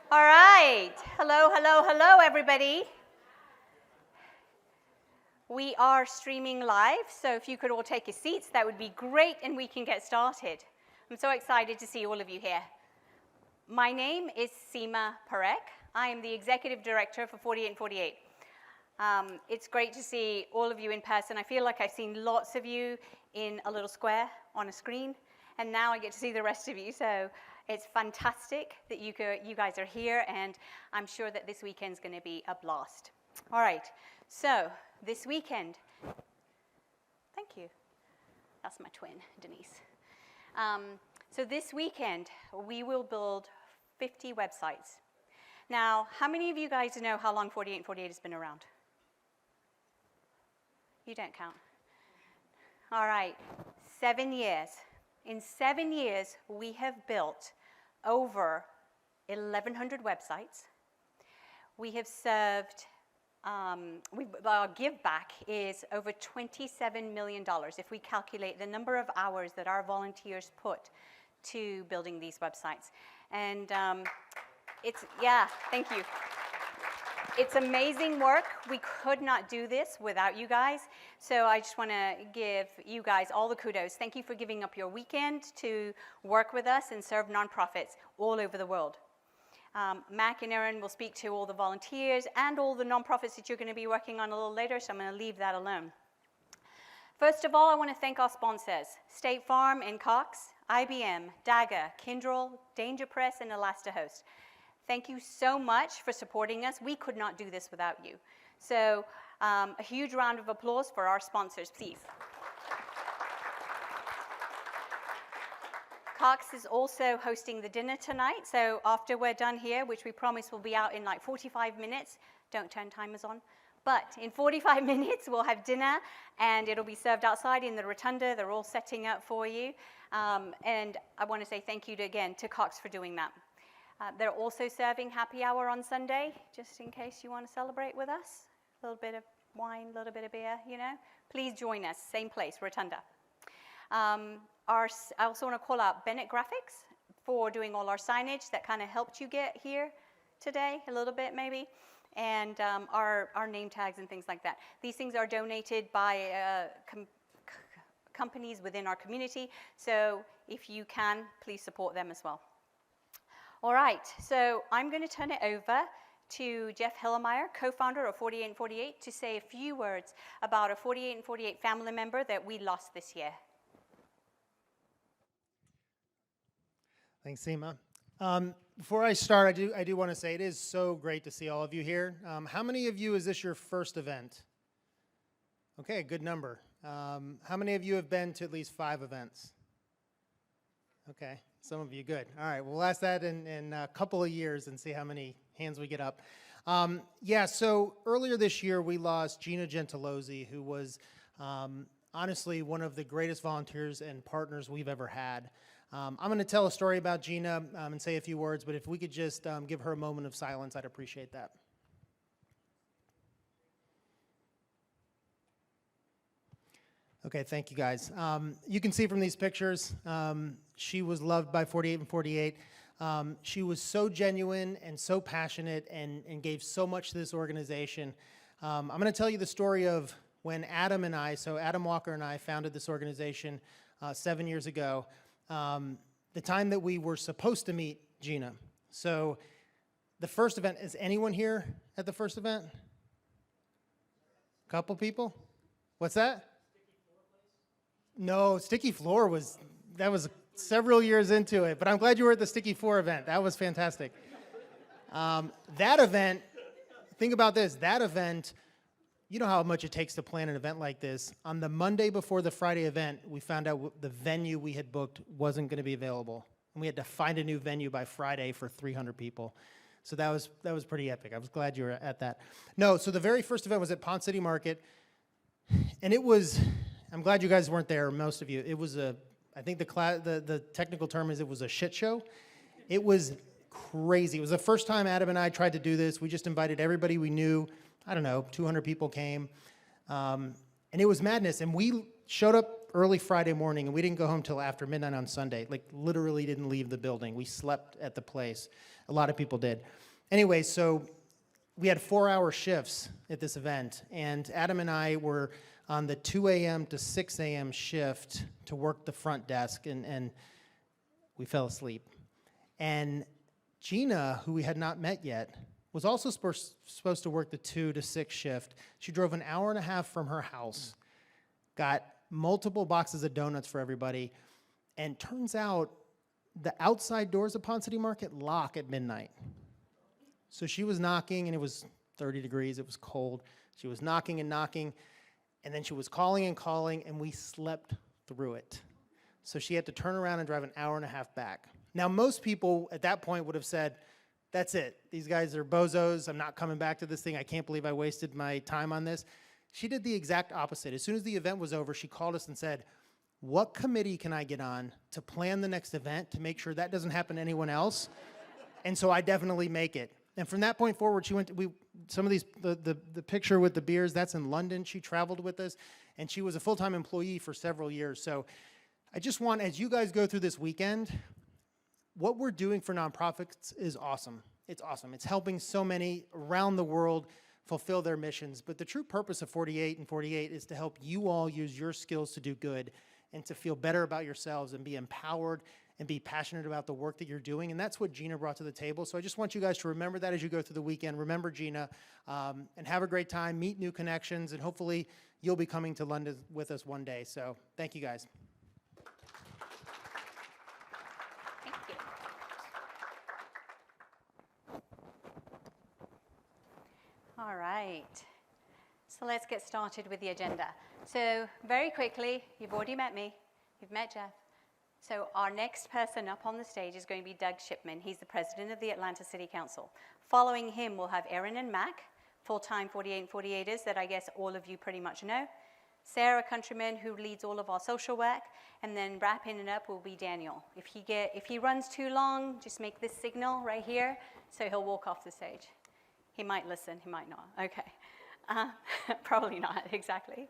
All right. Hello, hello, hello, everybody. We are streaming live, so if you could all take your seats, that would be great, and we can get started. I'm so excited to see all of you here. My name is Seema Parekh. I am the Executive Director for 48 and 48. It's great to see all of you in person. I feel like I've seen lots of you in a little square on a screen, and now I get to see the rest of you, so it's fantastic that you guys are here, and I'm sure that this weekend's going to be a blast. All right, so this weekend, thank you. That's my twin, Denise. So this weekend, we will build 50 websites. Now, how many of you guys know how long 48 and 48 has been around? You don't count. All right, 7 years. In 7 years, we have built over 1,100 websites. We have served, our give back is over $27 million if we calculate the number of hours that our volunteers put to building these websites. And thank you. It's amazing work. We could not do this without you guys. So I just want to give you guys all the kudos. Thank you for giving up your weekend to work with us and serve nonprofits all over the world. Mac and Erin will speak to all the volunteers and all the nonprofits that you're going to be working on a little later, so I'm going to leave that alone. First of all, I want to thank our sponsors, State Farm and Cox, IBM, Dagger, Kyndryl, Danger Press, and ElastaHost. Thank you so much for supporting us. We could not do this without you. So a huge round of applause for our sponsors, please. Cox is also hosting the dinner tonight. So after we're done here, which we promise will be out in like 45 minutes, don't turn timers on. But in 45 minutes, we'll have dinner, and it'll be served outside in the rotunda. They're all setting up for you. And I want to say thank you again to Cox for doing that. They're also serving happy hour on Sunday, just in case you want to celebrate with us. A little bit of wine, a little bit of beer, you know. Please join us, same place, Rotunda. I also want to call out Bennett Graphics for doing all our signage that kind of helped you get here today, a little bit maybe, and our name tags and things like that. These things are donated by companies within our community, so if you can, please support them as well. All right, so I'm going to turn it over to Jeff Hillemeyer, co-founder of 48 and 48, to say a few words about a 48 and 48 family member that we lost this year. Thanks, Seema. Before I start, I do want to say it is so great to see all of you here. How many of you, is this your first event? Okay, good number. How many of you have been to at least 5 events? Okay. Some of you, good. All right, we'll ask that in a couple of years and see how many hands we get up. So earlier this year, we lost Gina Gentolozzi, who was honestly one of the greatest volunteers and partners we've ever had. I'm going to tell a story about Gina and say a few words, but if we could just give her a moment of silence, I'd appreciate that. Okay, thank you guys. You can see from these pictures, she was loved by 48 and 48. She was so genuine and so passionate and gave so much to this organization. I'm going to tell you the story of when Adam Walker and I founded this organization 7 years ago, the time that we were supposed to meet Gina. So the first event, is anyone here at the first event? Couple people? What's that? No, Sticky Floor was several years into it, but I'm glad you were at the Sticky 4 event. That was fantastic. That event, think about this, that event, you know how much it takes to plan an event like this. On the Monday before the Friday event, we found out the venue we had booked wasn't going to be available. And we had to find a new venue by Friday for 300 people. So that was pretty epic. I was glad you were at that. No, so the very first event was at Pond City Market, and it was, I'm glad you guys weren't there, most of you. It was I think the technical term is it was a shit show. It was crazy. It was the first time Adam and I tried to do this. We just invited everybody we knew. I don't know, 200 people came. And it was madness. And we showed up early Friday morning, and we didn't go home till after midnight on Sunday. Like, literally didn't leave the building. We slept at the place. A lot of people did. Anyway, so we had 4-hour shifts at this event, and Adam and I were on the 2 a.m. to 6 a.m. shift to work the front desk, and we fell asleep. And Gina, who we had not met yet, was also supposed to work the 2 to 6 shift. She drove an hour and a half from her house, got multiple boxes of donuts for everybody, and turns out the outside doors of Pond City Market lock at midnight. So she was knocking, and it was 30 degrees, it was cold. She was knocking and knocking, and then she was calling and calling, and we slept through it. So she had to turn around and drive an hour and a half back. Now, most people at that point would have said, that's it. These guys are bozos. I'm not coming back to this thing. I can't believe I wasted my time on this. She did the exact opposite. As soon as the event was over, she called us and said, what committee can I get on to plan the next event to make sure that doesn't happen to anyone else? And so I definitely make it. And from that point forward, she went to, some of these, the picture with the beers, that's in London. She traveled with us, and she was a full-time employee for several years. So I just want, as you guys go through this weekend, what we're doing for nonprofits is awesome. It's awesome. It's helping so many around the world fulfill their missions. But the true purpose of 48 and 48 is to help you all use your skills to do good and to feel better about yourselves and be empowered and be passionate about the work that you're doing. And that's what Gina brought to the table. So I just want you guys to remember that as you go through the weekend. Remember Gina, and have a great time, meet new connections, and hopefully you'll be coming to London with us one day. So thank you guys. All right, so let's get started with the agenda. So very quickly, you've already met me, you've met Jeff. So our next person up on the stage is going to be Doug Shipman. He's the president of the Atlanta City Council. Following him, we'll have Erin and Mac, full-time 48 and 48ers that I guess all of you pretty much know. Sarah Countryman, who leads all of our social work, and then wrapping it up will be Daniel. If he runs too long, just make this signal right here, so he'll walk off the stage. He might listen, he might not. Okay, probably not, exactly.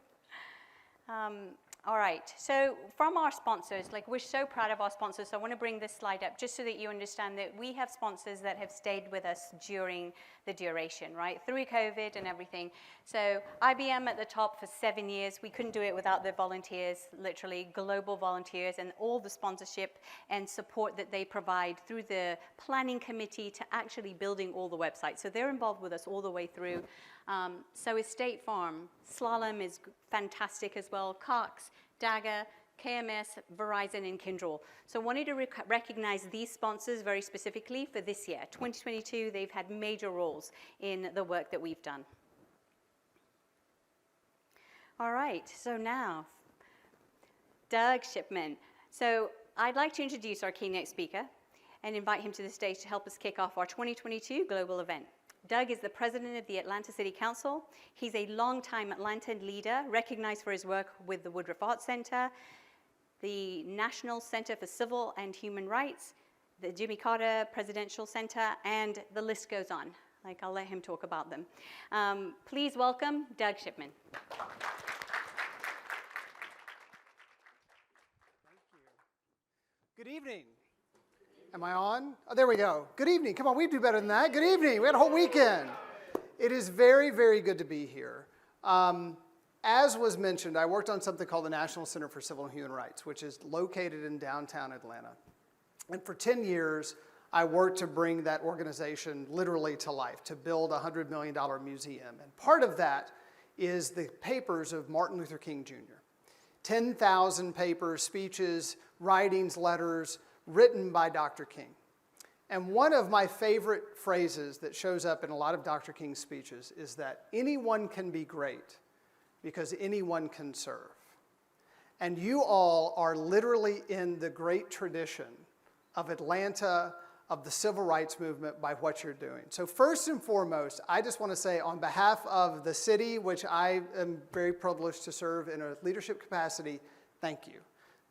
All right, so from our sponsors, like we're so proud of our sponsors, so I want to bring this slide up just so that you understand that we have sponsors that have stayed with us during the duration, right, through COVID and everything. So IBM at the top for 7 years. We couldn't do it without the volunteers, literally global volunteers, and all the sponsorship and support that they provide through the planning committee to actually building all the websites. So they're involved with us all the way through. So is State Farm. Slalom is fantastic as well. Cox, Dagger, KMS, Verizon, and Kyndryl. So I wanted to recognize these sponsors very specifically for this year. 2022, they've had major roles in the work that we've done. All right, so now, Doug Shipman. So I'd like to introduce our keynote speaker and invite him to the stage to help us kick off our 2022 global event. Doug is the president of the Atlanta City Council. He's a longtime Atlanta leader, recognized for his work with the Woodruff Arts Center, the National Center for Civil and Human Rights, the Jimmy Carter Presidential Center, and the list goes on. Like, I'll let him talk about them. Please welcome Doug Shipman. Thank you. Good evening. Am I on? Oh, there we go. Good evening. Come on, we do better than that. Good evening. We had a whole weekend. It is very, very good to be here. As was mentioned, I worked on something called the National Center for Civil and Human Rights, which is located in downtown Atlanta. And for 10 years, I worked to bring that organization literally to life, to build a $100 million museum. And part of that is the papers of Martin Luther King Jr. 10,000 papers, speeches, writings, letters, written by Dr. King. And one of my favorite phrases that shows up in a lot of Dr. King's speeches is that anyone can be great because anyone can serve. And you all are literally in the great tradition of Atlanta, of the civil rights movement by what you're doing. So first and foremost, I just want to say on behalf of the city, which I am very privileged to serve in a leadership capacity, thank you.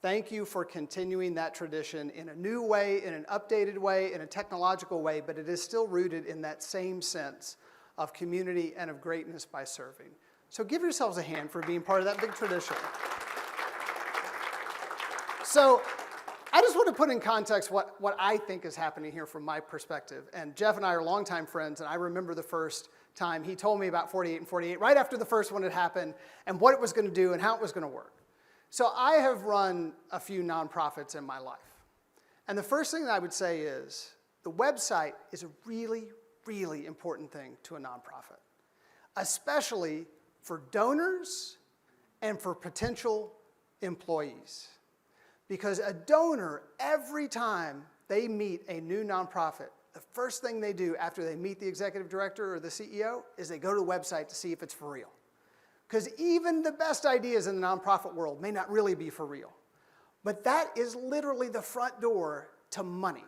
Thank you for continuing that tradition in a new way, in an updated way, in a technological way, but it is still rooted in that same sense of community and of greatness by serving. So give yourselves a hand for being part of that big tradition. So I just want to put in context what I think is happening here from my perspective. And Jeff and I are longtime friends, and I remember the first time he told me about 48 and 48, right after the first one had happened, and what it was going to do and how it was going to work. So I have run a few nonprofits in my life. And the first thing that I would say is the website is a really, really important thing to a nonprofit, especially for donors and for potential employees. Because a donor, every time they meet a new nonprofit, the first thing they do after they meet the executive director or the CEO is they go to the website to see if it's for real. Because even the best ideas in the nonprofit world may not really be for real. But that is literally the front door to money,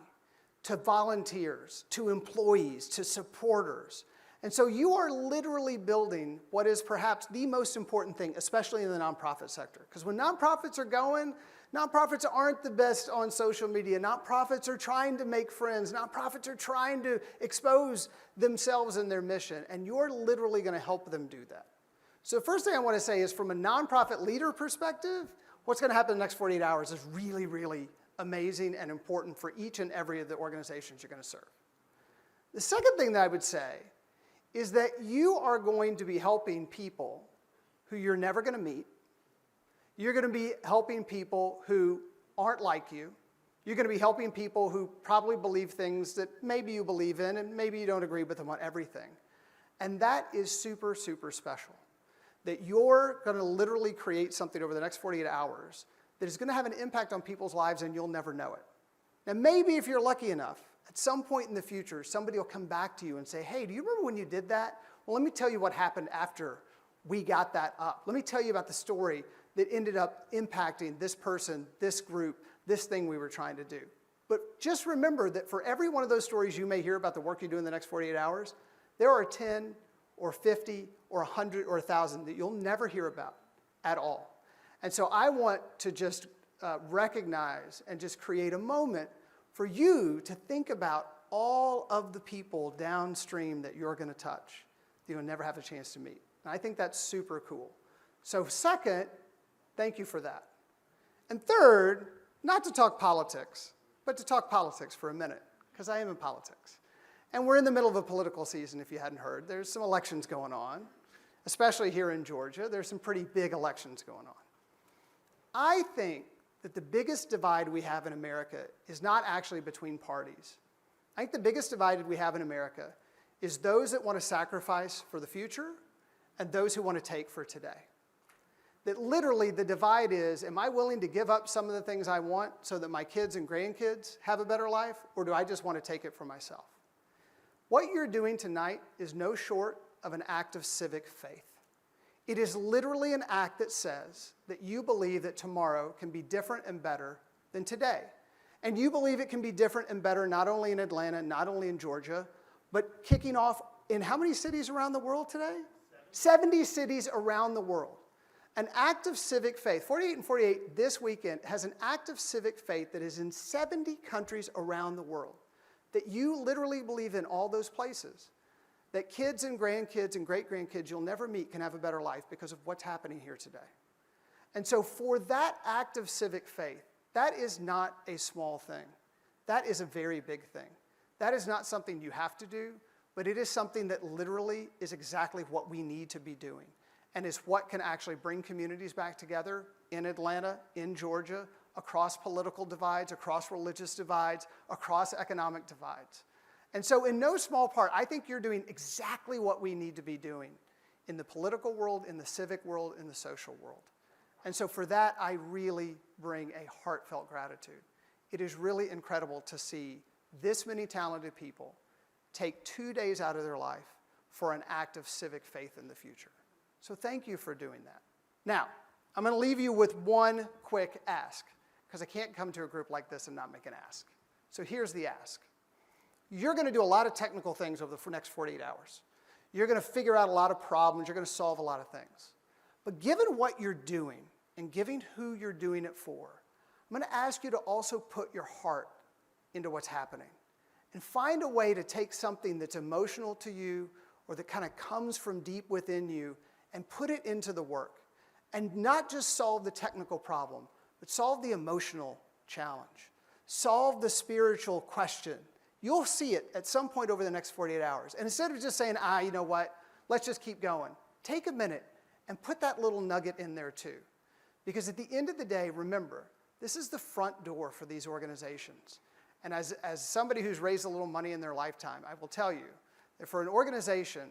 to volunteers, to employees, to supporters. And so you are literally building what is perhaps the most important thing, especially in the nonprofit sector. Because when nonprofits are going, nonprofits aren't the best on social media. Nonprofits are trying to make friends. Nonprofits are trying to expose themselves and their mission. And you're literally going to help them do that. So the first thing I want to say is from a nonprofit leader perspective, what's going to happen in the next 48 hours is really, really amazing and important for each and every of the organizations you're going to serve. The second thing that I would say is that you are going to be helping people who you're never going to meet. You're going to be helping people who aren't like you. You're going to be helping people who probably believe things that maybe you believe in and maybe you don't agree with them on everything. And that is super, super special. That you're going to literally create something over the next 48 hours that is going to have an impact on people's lives and you'll never know it. Now maybe if you're lucky enough, at some point in the future, somebody will come back to you and say, hey, do you remember when you did that? Well, let me tell you what happened after we got that up. Let me tell you about the story that ended up impacting this person, this group, this thing we were trying to do. But just remember that for every one of those stories you may hear about the work you do in the next 48 hours, there are 10 or 50 or 100 or 1,000 that you'll never hear about at all. And so I want to just recognize and just create a moment for you to think about all of the people downstream that you're going to touch that you'll never have a chance to meet. And I think that's super cool. So second, thank you for that. And third, not to talk politics, but to talk politics for a minute, because I am in politics. And we're in the middle of a political season, if you hadn't heard. There's some elections going on, especially here in Georgia. There's some pretty big elections going on. I think that the biggest divide we have in America is not actually between parties. I think the biggest divide we have in America is those that want to sacrifice for the future and those who want to take for today. That literally the divide is, am I willing to give up some of the things I want so that my kids and grandkids have a better life, or do I just want to take it for myself? What you're doing tonight is no short of an act of civic faith. It is literally an act that says that you believe that tomorrow can be different and better than today. And you believe it can be different and better not only in Atlanta, not only in Georgia, but kicking off in how many cities around the world today? 70 cities around the world. An act of civic faith. 48 and 48 this weekend has an act of civic faith that is in 70 countries around the world. That you literally believe in all those places. That kids and grandkids and great-grandkids you'll never meet can have a better life because of what's happening here today. And so for that act of civic faith, that is not a small thing. That is a very big thing. That is not something you have to do, but it is something that literally is exactly what we need to be doing and is what can actually bring communities back together in Atlanta, in Georgia, across political divides, across religious divides, across economic divides. And so in no small part, I think you're doing exactly what we need to be doing in the political world, in the civic world, in the social world. And so for that, I really bring a heartfelt gratitude. It is really incredible to see this many talented people take 2 days out of their life for an act of civic faith in the future. So thank you for doing that. Now, I'm going to leave you with one quick ask, because I can't come to a group like this and not make an ask. So here's the ask. You're going to do a lot of technical things over the next 48 hours. You're going to figure out a lot of problems. You're going to solve a lot of things. But given what you're doing and given who you're doing it for, I'm going to ask you to also put your heart into what's happening and find a way to take something that's emotional to you or that kind of comes from deep within you and put it into the work. And not just solve the technical problem, but solve the emotional challenge. Solve the spiritual question. You'll see it at some point over the next 48 hours. And instead of just saying, you know what, let's just keep going, take a minute and put that little nugget in there too. Because at the end of the day, remember, this is the front door for these organizations. And as somebody who's raised a little money in their lifetime, I will tell you that for an organization,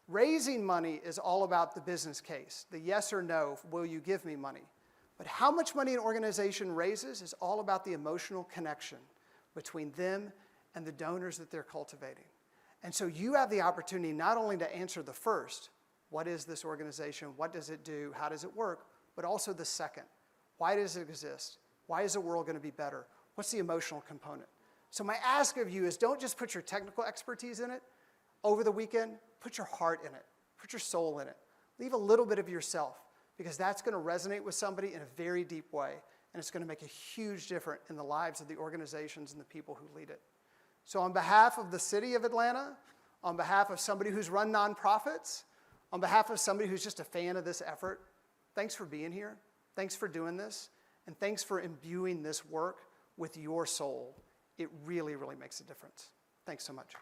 raising money is all about the business case, the yes or no, will you give me money? But how much money an organization raises is all about the emotional connection between them and the donors that they're cultivating. And so you have the opportunity not only to answer the first, what is this organization, what does it do, how does it work, but also the second, why does it exist? Why is the world going to be better? What's the emotional component? So my ask of you is don't just put your technical expertise in it over the weekend, put your heart in it, put your soul in it. Leave a little bit of yourself, because that's going to resonate with somebody in a very deep way, and it's going to make a huge difference in the lives of the organizations and the people who lead it. So on behalf of the city of Atlanta, on behalf of somebody who's run nonprofits, on behalf of somebody who's just a fan of this effort, thanks for being here, thanks for doing this, and thanks for imbuing this work with your soul. It really, really makes a difference. Thanks so much.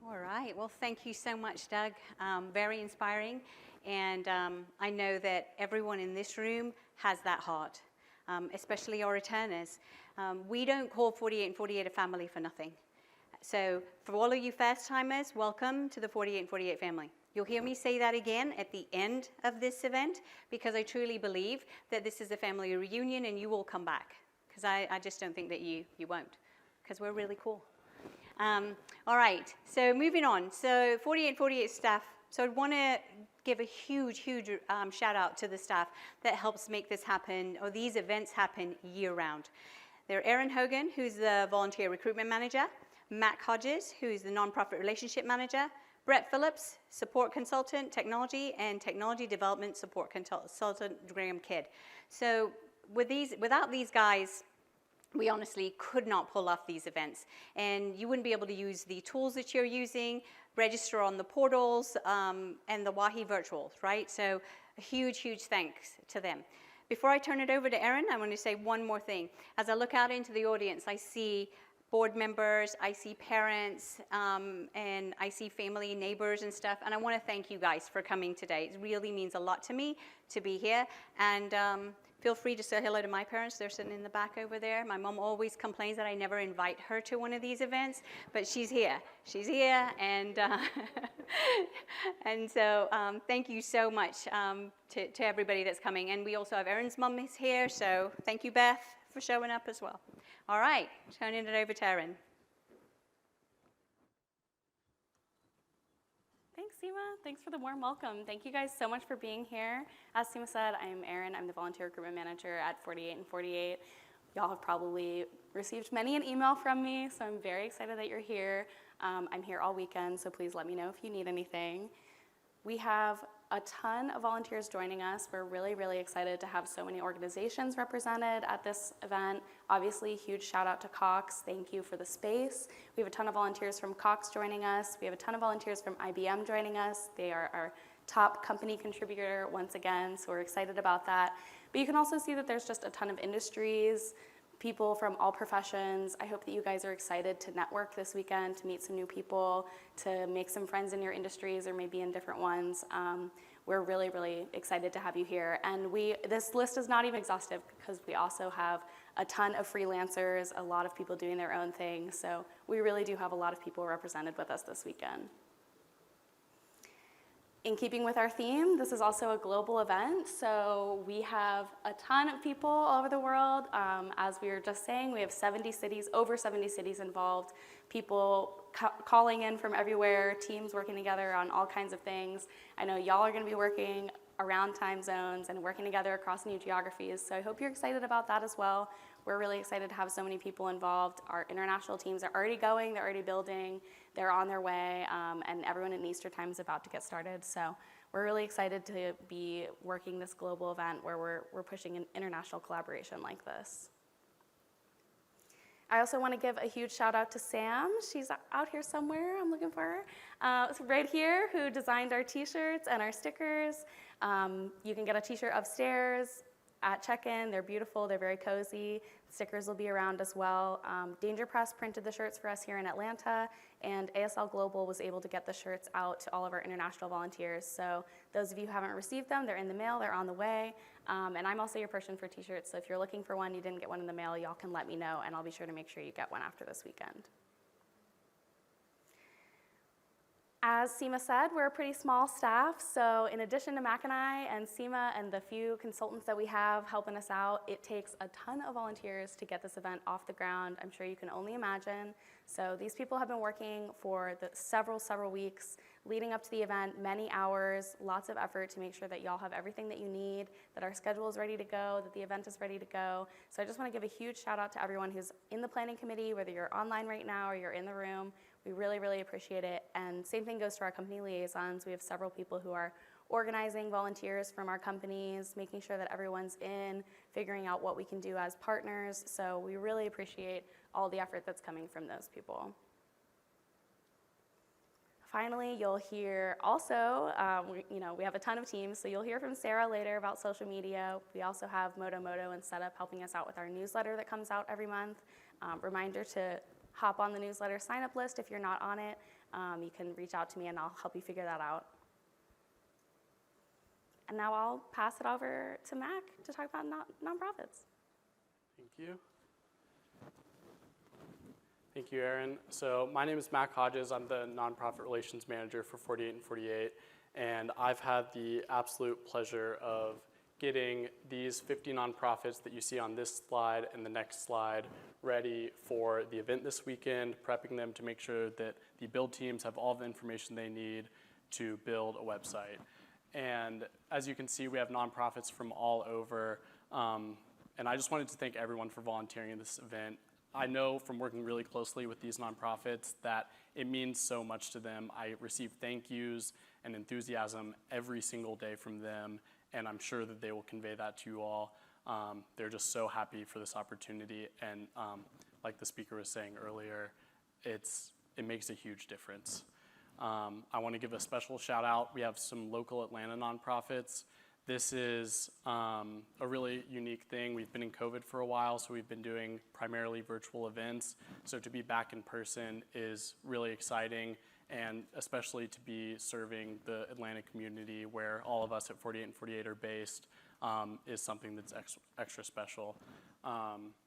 All right. Well, thank you so much, Doug. Very inspiring. And I know that everyone in this room has that heart, especially our returners. We don't call 48 and 48 a family for nothing. So for all of you first-timers, welcome to the 48 and 48 family. You'll hear me say that again at the end of this event, because I truly believe that this is a family reunion and you will come back, because I just don't think that you won't, because we're really cool. All right, so moving on. So 48 and 48 staff. So I want to give a huge shout out to the staff that helps make this happen, or these events happen year round. They're Erin Hogan, who's the volunteer recruitment manager, Matt Hodges, who's the nonprofit relationship manager, Brett Phillips, support consultant, technology, and technology development support consultant, Graham Kidd. So without these guys, we honestly could not pull off these events. And you wouldn't be able to use the tools that you're using, register on the portals, and the Wahi virtuals, right? So a huge thanks to them. Before I turn it over to Erin, I want to say one more thing. As I look out into the audience, I see board members, I see parents, and I see family, neighbors and stuff. And I want to thank you guys for coming today. It really means a lot to me to be here. And feel free to say hello to my parents. They're sitting in the back over there. My mom always complains that I never invite her to one of these events, but she's here. She's here, and and so thank you so much to everybody that's coming. And we also have Erin's mom is here, so thank you, Beth, for showing up as well. All right, turning it over to Erin. Thanks, Seema. Thanks for the warm welcome. Thank you guys so much for being here. As Seema said, I'm Erin. I'm the volunteer recruitment manager at 48 and 48. Y'all have probably received many an email from me, so I'm very excited that you're here. I'm here all weekend, so please let me know if you need anything. We have a ton of volunteers joining us. We're really excited to have so many organizations represented at this event. Obviously, huge shout out to Cox. Thank you for the space. We have a ton of volunteers from Cox joining us. We have a ton of volunteers from IBM joining us. They are our top company contributor once again, so we're excited about that. But you can also see that there's just a ton of industries, people from all professions. I hope that you guys are excited to network this weekend, to meet some new people, to make some friends in your industries or maybe in different ones. We're really excited to have you here. And this list is not even exhaustive, because we also have a ton of freelancers, a lot of people doing their own thing. So we really do have a lot of people represented with us this weekend. In keeping with our theme, this is also a global event, so we have a ton of people all over the world. As we were just saying, we have 70 cities, over 70 cities involved, people calling in from everywhere, teams working together on all kinds of things. I know y'all are gonna be working around time zones and working together across new geographies, so I hope you're excited about that as well. We're really excited to have so many people involved. Our international teams are already going, they're already building, they're on their way, and everyone in Easter time is about to get started. So we're really excited to be working this global event where we're pushing an international collaboration like this. I also want to give a huge shout out to Sam. She's out here somewhere. I'm looking for her. Right here, who designed our t-shirts and our stickers. You can get a t-shirt upstairs at check-in. They're beautiful. They're very cozy. Stickers will be around as well. Danger Press printed the shirts for us here in Atlanta, and ASL Global was able to get the shirts out to all of our international volunteers. So those of you who haven't received them, they're in the mail. They're on the way. And I'm also your person for t-shirts, so if you're looking for one, you didn't get one in the mail, y'all can let me know, and I'll be sure to make sure you get one after this weekend. As Seema said, we're a pretty small staff, so in addition to Mac and I and Seema and the few consultants that we have helping us out, it takes a ton of volunteers to get this event off the ground. I'm sure you can only imagine. So these people have been working for the several weeks leading up to the event, many hours, lots of effort to make sure that y'all have everything that you need, that our schedule is ready to go, that the event is ready to go. So I just want to give a huge shout out to everyone who's in the planning committee, whether you're online right now or you're in the room. We really, really appreciate it. And same thing goes to our company liaisons. We have several people who are organizing volunteers from our companies, making sure that everyone's in, figuring out what we can do as partners. So we really appreciate all the effort that's coming from those people. Finally, you'll hear also, we have a ton of teams, so you'll hear from Sarah later about social media. We also have Moto and Setup helping us out with our newsletter that comes out every month. Reminder to hop on the newsletter sign-up list if you're not on it. You can reach out to me and I'll help you figure that out. And now I'll pass it over to Mac to talk about nonprofits. Thank you. Thank you, Erin. So my name is Mac Hodges. I'm the Nonprofit Relations Manager for 48 and 48, and I've had the absolute pleasure of getting these 50 nonprofits that you see on this slide and the next slide ready for the event this weekend, prepping them to make sure that the build teams have all the information they need to build a website. And as you can see, we have nonprofits from all over, and I just wanted to thank everyone for volunteering in this event. I know from working really closely with these nonprofits that it means so much to them. I receive thank yous and enthusiasm every single day from them, and I'm sure that they will convey that to you all. They're just so happy for this opportunity, and like the speaker was saying earlier, it makes a huge difference. I want to give a special shout out. We have some local Atlanta nonprofits. This is a really unique thing. We've been in COVID for a while, so we've been doing primarily virtual events. So to be back in person is really exciting, and especially to be serving the Atlanta community where all of us at 48 and 48 are based is something that's extra special.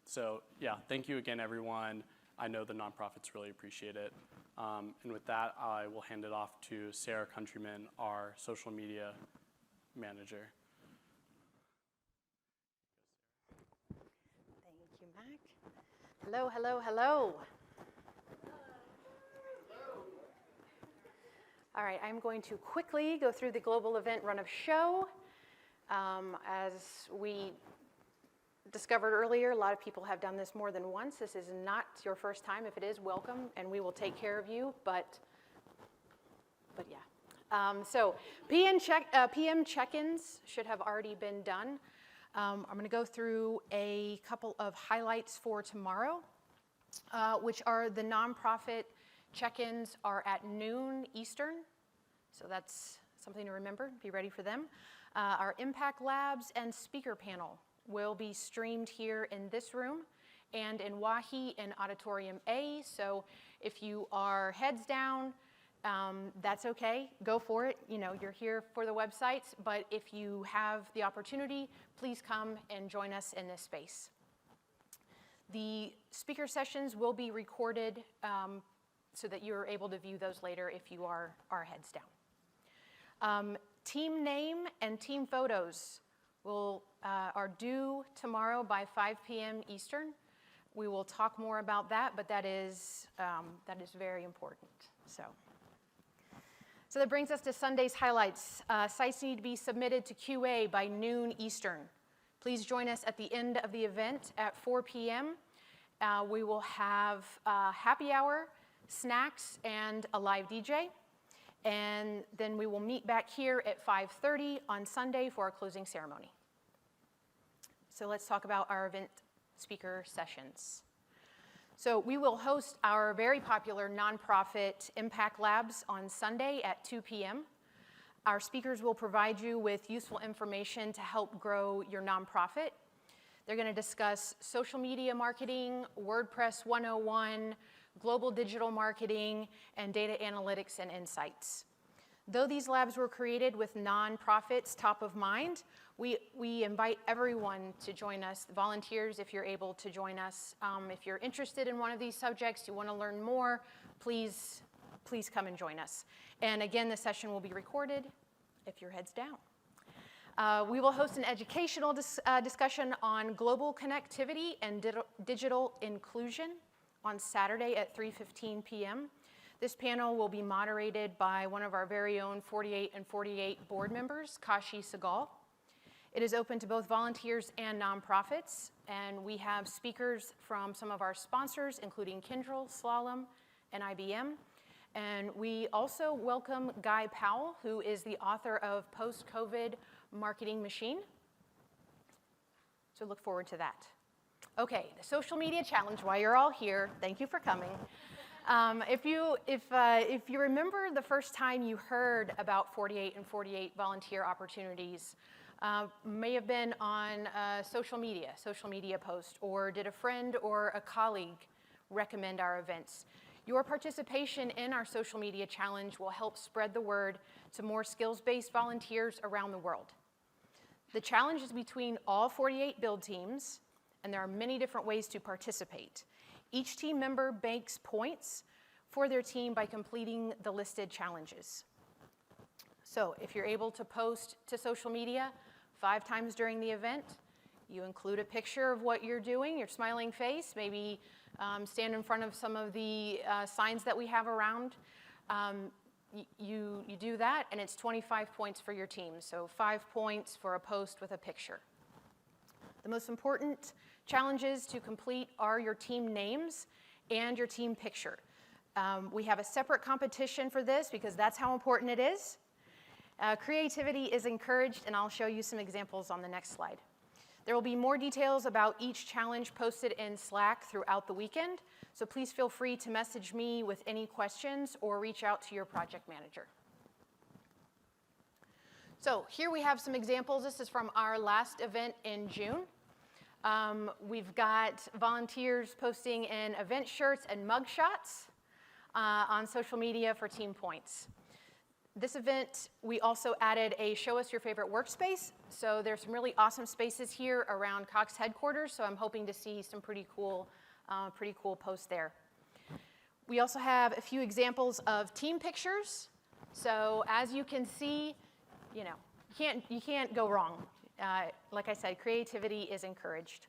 So yeah, thank you again, everyone. I know the nonprofits really appreciate it. And with that, I will hand it off to Sarah Countryman, our social media manager. Thank you, Mac. Hello, hello, hello. All right, I'm going to quickly go through the global event run of show. As we discovered earlier, a lot of people have done this more than once. This is not your first time. If it is, welcome, and we will take care of you, but yeah. So PM check-ins should have already been done. I'm going to go through a couple of highlights for tomorrow, which are the nonprofit check-ins are at noon Eastern, so that's something to remember. Be ready for them. Our impact labs and speaker panel will be streamed here in this room and in Wahi in Auditorium A. So if you are heads down, that's okay, go for it. You know, you're here for the websites, but if you have the opportunity, please come and join us in this space. The speaker sessions will be recorded so that you're able to view those later if you are heads down. Team name and team photos are due tomorrow by 5 p.m. Eastern. We will talk more about that, but that is very important. So that brings us to Sunday's highlights. Sites need to be submitted to QA by noon Eastern. Please join us at the end of the event at 4 p.m. We will have happy hour, snacks, and a live DJ. And then we will meet back here at 5:30 on Sunday for our closing ceremony. So let's talk about our event speaker sessions. So we will host our very popular nonprofit Impact Labs on Sunday at 2 p.m. Our speakers will provide you with useful information to help grow your nonprofit. They're going to discuss social media marketing, WordPress 101, global digital marketing, and data analytics and insights. Though these labs were created with nonprofits top of mind, we invite everyone to join us, volunteers if you're able to join us. If you're interested in one of these subjects, you want to learn more, please come and join us. And again, the session will be recorded if your head's down. We will host an educational discussion on global connectivity and digital inclusion on Saturday at 3:15 p.m. This panel will be moderated by one of our very own 48 and 48 board members, Kashi Sagal. It is open to both volunteers and nonprofits, and we have speakers from some of our sponsors, including Kyndryl, Slalom, and IBM. And we also welcome Guy Powell, who is the author of Post-COVID Marketing Machine. So look forward to that. Okay, the social media challenge, while you're all here, thank you for coming. If you remember the first time you heard about 48 and 48 volunteer opportunities, may have been on social media post, or did a friend or a colleague recommend our events. Your participation in our social media challenge will help spread the word to more skills-based volunteers around the world. The challenge is between all 48 build teams, and there are many different ways to participate. Each team member banks points for their team by completing the listed challenges. So if you're able to post to social media 5 times during the event, you include a picture of what you're doing, your smiling face, maybe stand in front of some of the signs that we have around. You do that, and it's 25 points for your team. So 5 points for a post with a picture. The most important challenges to complete are your team names and your team picture. We have a separate competition for this because that's how important it is. Creativity is encouraged, and I'll show you some examples on the next slide. There will be more details about each challenge posted in Slack throughout the weekend, so please feel free to message me with any questions or reach out to your project manager. So here we have some examples. This is from our last event in June. We've got volunteers posting in event shirts and mug shots on social media for team points. This event, we also added a show us your favorite workspace. So there's some really awesome spaces here around Cox headquarters, so I'm hoping to see some pretty cool posts there. We also have a few examples of team pictures. So as you can see, you can't go wrong. Like I said, creativity is encouraged.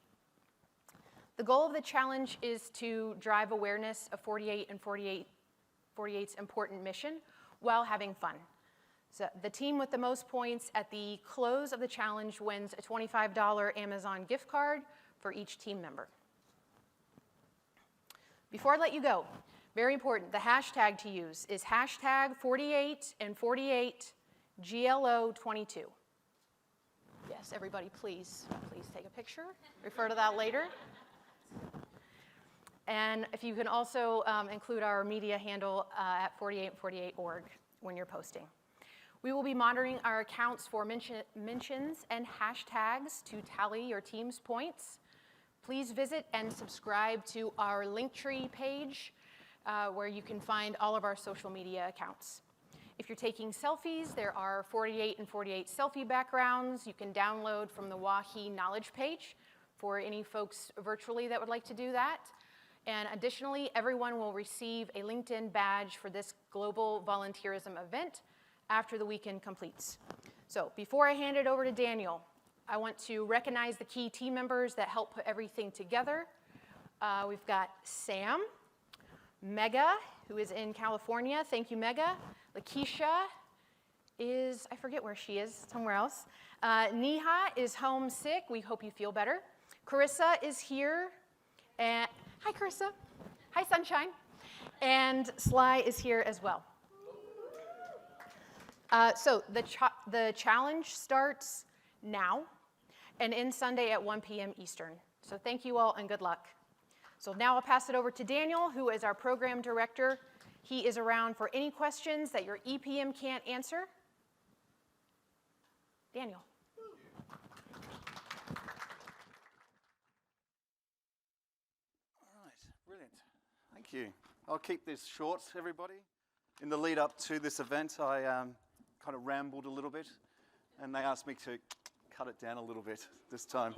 The goal of the challenge is to drive awareness of 48 and 48's important mission while having fun. So the team with the most points at the close of the challenge wins a $25 Amazon gift card for each team member. Before I let you go, very important, the hashtag to use is hashtag 48 and 48 GLO22. Yes, everybody, please take a picture. Refer to that later. And if you can also include our media handle at 4848.org when you're posting. We will be monitoring our accounts for mentions and hashtags to tally your team's points. Please visit and subscribe to our Linktree page where you can find all of our social media accounts. If you're taking selfies, there are 48 and 48 selfie backgrounds you can download from the WAHI knowledge page for any folks virtually that would like to do that. And additionally, everyone will receive a LinkedIn badge for this global volunteerism event after the weekend completes. So before I hand it over to Daniel, I want to recognize the key team members that help put everything together. We've got Sam, Mega, who is in California. Thank you, Mega. Lakeisha is, I forget where she is, somewhere else. Neha is homesick. We hope you feel better. Carissa is here. And hi, Carissa. Hi, Sunshine. And Sly is here as well. So the challenge starts now and ends Sunday at 1 p.m. Eastern. So thank you all and good luck. So now I'll pass it over to Daniel, who is our program director. He is around for any questions that your EPM can't answer. Daniel. All right, brilliant. Thank you. I'll keep this short, everybody. In the lead up to this event, I kind of rambled a little bit, and they asked me to cut it down a little bit this time.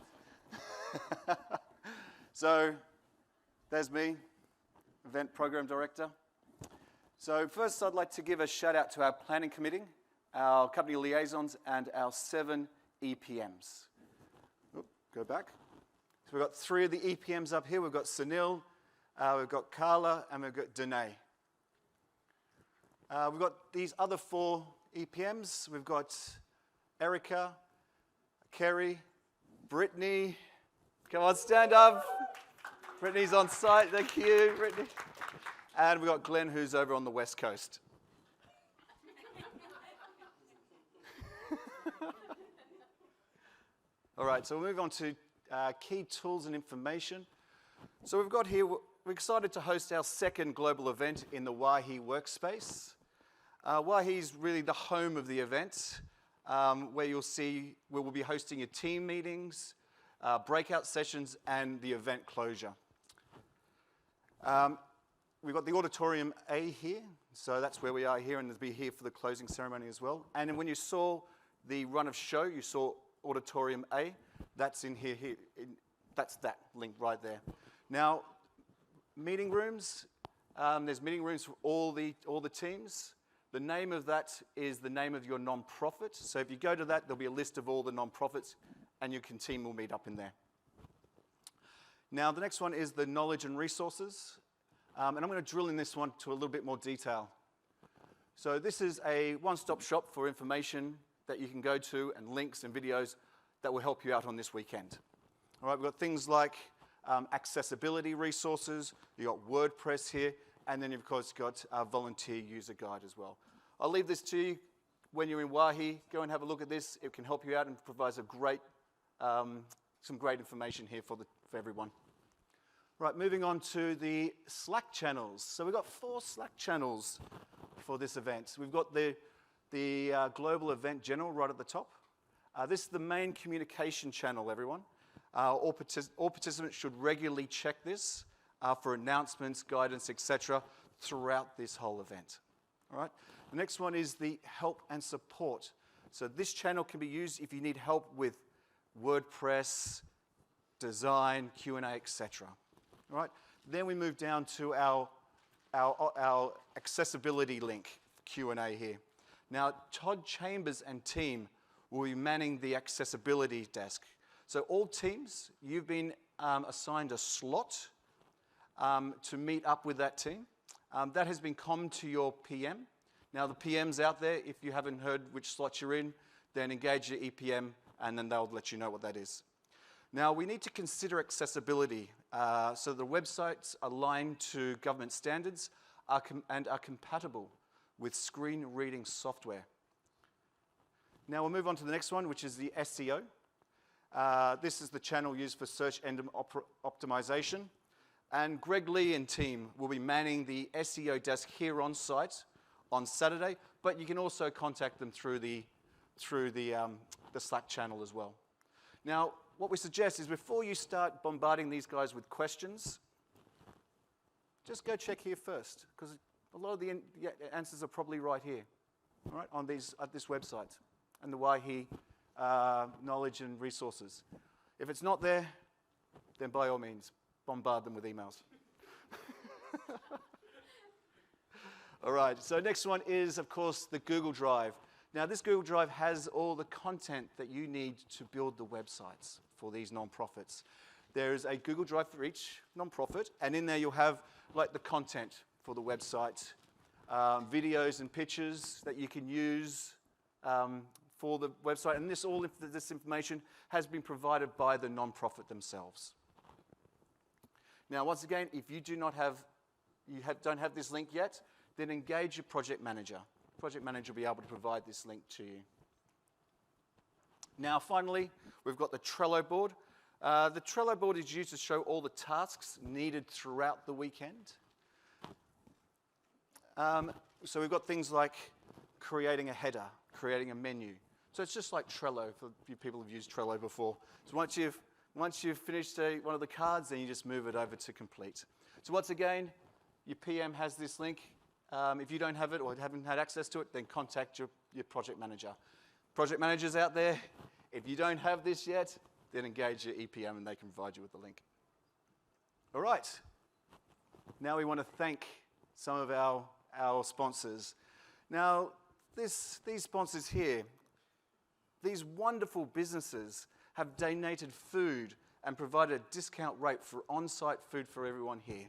So there's me, event program director. So first, I'd like to give a shout out to our planning committee, our company liaisons, and our 7 EPMs. Oop, go back. So we've got 3 of the EPMs up here. We've got Sunil, we've got Carla, and we've got Danae. We've got these other 4 EPMs. We've got Erica, Kerry, Brittany. Come on, stand up. Brittany's on site. Thank you, Brittany. And we've got Glenn, who's over on the West Coast. All right, so we'll move on to key tools and information. So we've got here, we're excited to host our 2nd global event in the Wahi workspace. Wahi is really the home of the event, where you'll see we will be hosting your team meetings, breakout sessions, and the event closure. We've got the Auditorium A here, so that's where we are here, and we'll be here for the closing ceremony as well. And then when you saw the run of show, you saw Auditorium A. That's in here. That's that link right there. Now, meeting rooms. There's meeting rooms for all the teams. The name of that is the name of your non-profit. So if you go to that, there'll be a list of all the non-profits, and your team will meet up in there. Now, the next one is the knowledge and resources. And I'm going to drill in this one to a little bit more detail. So this is a one-stop shop for information that you can go to, and links and videos that will help you out on this weekend. All right, we've got things like accessibility resources. You've got WordPress here, and then you've of course got our volunteer user guide as well. I'll leave this to you. When you're in Wahi, go and have a look at this. It can help you out and provides a great, some great information here for everyone. Right, moving on to the Slack channels. So we've got 4 Slack channels for this event. We've got the Global Event General right at the top. This is the main communication channel, everyone. All participants should regularly check this for announcements, guidance, etc. throughout this whole event. All right. The next one is the help and support. So this channel can be used if you need help with WordPress, design, Q&A, etc. All right. Then we move down to our accessibility link Q&A here. Now, Todd Chambers and team will be manning the accessibility desk. So all teams, you've been assigned a slot to meet up with that team. That has been commed to your PM. Now, the PM's out there. If you haven't heard which slot you're in, then engage your EPM, and then they'll let you know what that is. Now, we need to consider accessibility. So the websites align to government standards and are compatible with screen reading software. Now we'll move on to the next one, which is the SEO. This is the channel used for search engine optimization. And Greg Lee and team will be manning the SEO desk here on site on Saturday, but you can also contact them through the Slack channel as well. Now, what we suggest is before you start bombarding these guys with questions, just go check here first, because a lot of the answers are probably right here, all right, on at this website, and the Wahi knowledge and resources. If it's not there, then by all means, bombard them with emails. All right, so next one is, of course, the Google Drive. Now, this Google Drive has all the content that you need to build the websites for these nonprofits. There is a Google Drive for each nonprofit, and in there you'll have like the content for the website, videos and pictures that you can use for the website, and this information has been provided by the nonprofit themselves. Now, once again, if you don't have this link yet, then engage your project manager. Project manager will be able to provide this link to you. Now, finally, we've got the Trello board. The Trello board is used to show all the tasks needed throughout the weekend. So we've got things like creating a header, creating a menu. So it's just like Trello for you people who've used Trello before. So once you've finished one of the cards, then you just move it over to complete. So once again, your PM has this link. If you don't have it or haven't had access to it, then contact your project manager. Project managers out there, if you don't have this yet, then engage your EPM and they can provide you with the link. All right. Now we want to thank some of our sponsors. Now, these sponsors here, these wonderful businesses have donated food and provided a discount rate for on-site food for everyone here.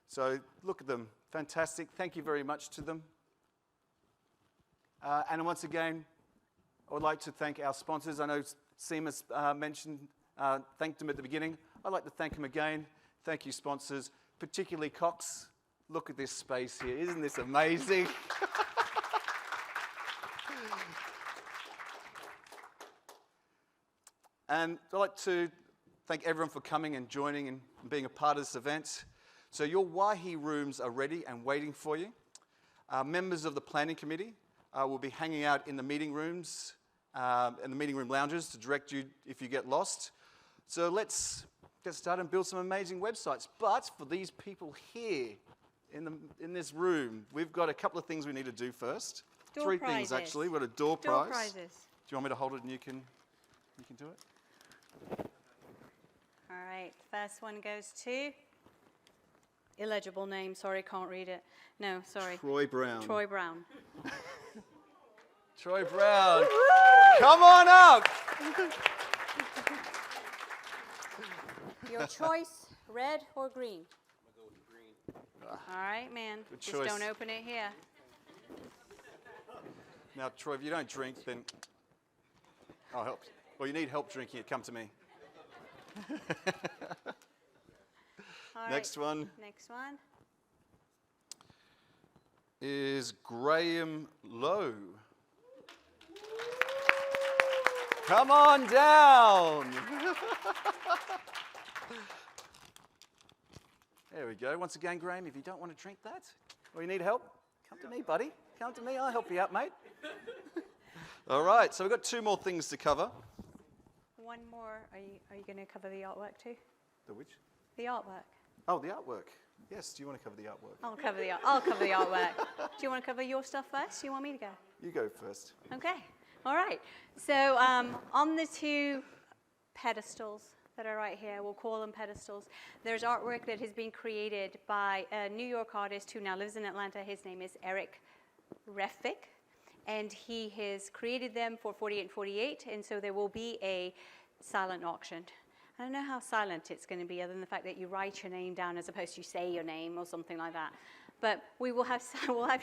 So look at them. Fantastic. Thank you very much to them. And once again, I would like to thank our sponsors. I know Seamus thanked them at the beginning. I'd like to thank them again. Thank you, sponsors, particularly Cox. Look at this space here. Isn't this amazing? And I'd like to thank everyone for coming and joining and being a part of this event. So your Wahi rooms are ready and waiting for you. Members of the planning committee will be hanging out in the meeting rooms and the meeting room lounges to direct you if you get lost. So let's get started and build some amazing websites. But for these people here in this room, we've got a couple of things we need to do first. Door Three prizes. things actually. We've got a door Door prize. prizes. Do you want me to hold it and you can do it? All right, first one goes to, illegible name, sorry, can't read it. No, sorry. Troy Brown. Troy Brown. Troy Brown. Come on up. Your choice, red or green? I'm going to go with green. All right, man. Good Just choice. don't open it here. Now, Troy, if you don't drink, then I'll help. Well, you need help drinking it, come to me. All right, Next one Next one. is Graham Lowe. Come on down. There we go. Once again, Graham, if you don't want to drink that or you need help, come to me, buddy. Come to me. I'll help you out, mate. All right. So we've got two more things to cover. One more. Are you going to cover the artwork too? The which? The artwork. Oh, the artwork. Yes. Do you want to cover the artwork? I'll cover the artwork. Do you want to cover your stuff first? Do you want me to go? You go first. Okay. All right. So on the two pedestals that are right here, we'll call them pedestals, there's artwork that has been created by a New York artist who now lives in Atlanta. His name is Eric Reffick, and he has created them for 48 and 48, and so there will be a silent auction. I don't know how silent it's going to be other than the fact that you write your name down as opposed to you say your name or something like that. But we'll have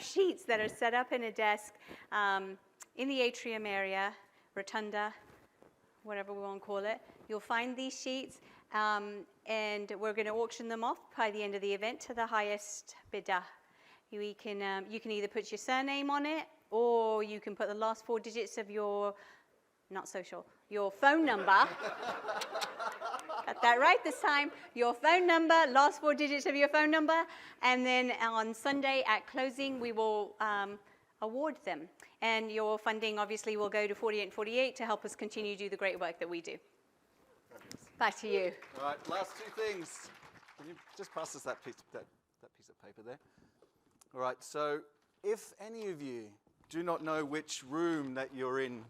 sheets that are set up in a desk in the atrium area, rotunda, whatever we want to call it. You'll find these sheets, and we're going to auction them off by the end of the event to the highest bidder. You can either put your surname on it, or you can put the last 4 digits of your phone number. Got that right this time. Your phone number, last 4 digits of your phone number, and then on Sunday at closing, we will award them. And your funding obviously will go to 48 and 48 to help us continue to do the great work that we do. Back to you. All right, last two things. Can you just pass us that piece of paper there? All right, so if any of you do not know which room that you're in,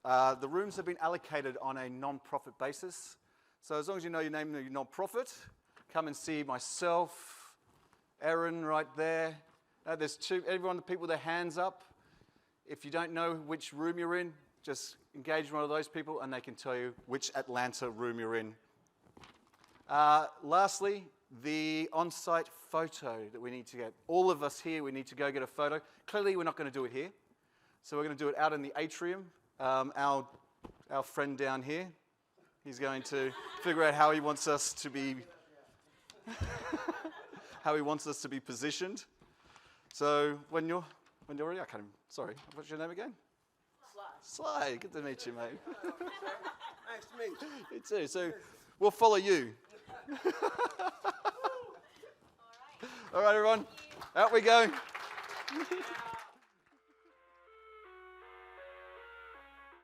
the rooms have been allocated on a non-profit basis. So as long as you know your name of your non-profit, come and see myself, Erin right there. There's everyone, the people with their hands up. If you don't know which room you're in, just engage one of those people and they can tell you which Atlanta room you're in. Lastly, the on-site photo that we need to get. All of us here, we need to go get a photo. Clearly, we're not going to do it here. So we're going to do it out in the atrium. Our friend down here, he's going to figure out how he wants us to be positioned. So when you're ready, sorry, what's your name again? Sly, good to meet you, mate. Nice to meet you. You too. So we'll follow you. All right, everyone. Out we go.